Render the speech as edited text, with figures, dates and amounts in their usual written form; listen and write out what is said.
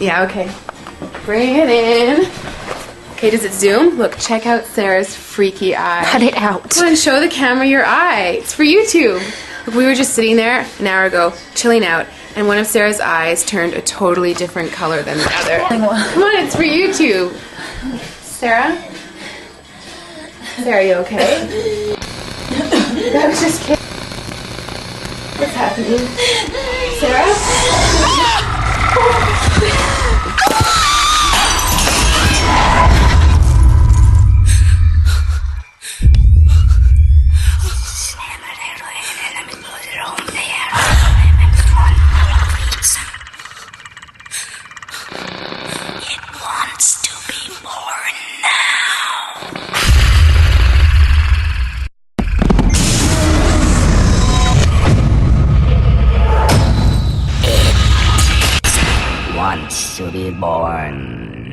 Yeah, okay. Bring it in. Okay, does it zoom? Look, check out Sarah's freaky eye. Cut it out. Come on, show the camera your eye. It's for YouTube. Look, we were just sitting there an hour ago, chilling out, and one of Sarah's eyes turned a totally different color than the other. Come on, it's for YouTube. Sarah? Sarah, you okay? That was just kidding. What's happening? Sarah? Wants to be born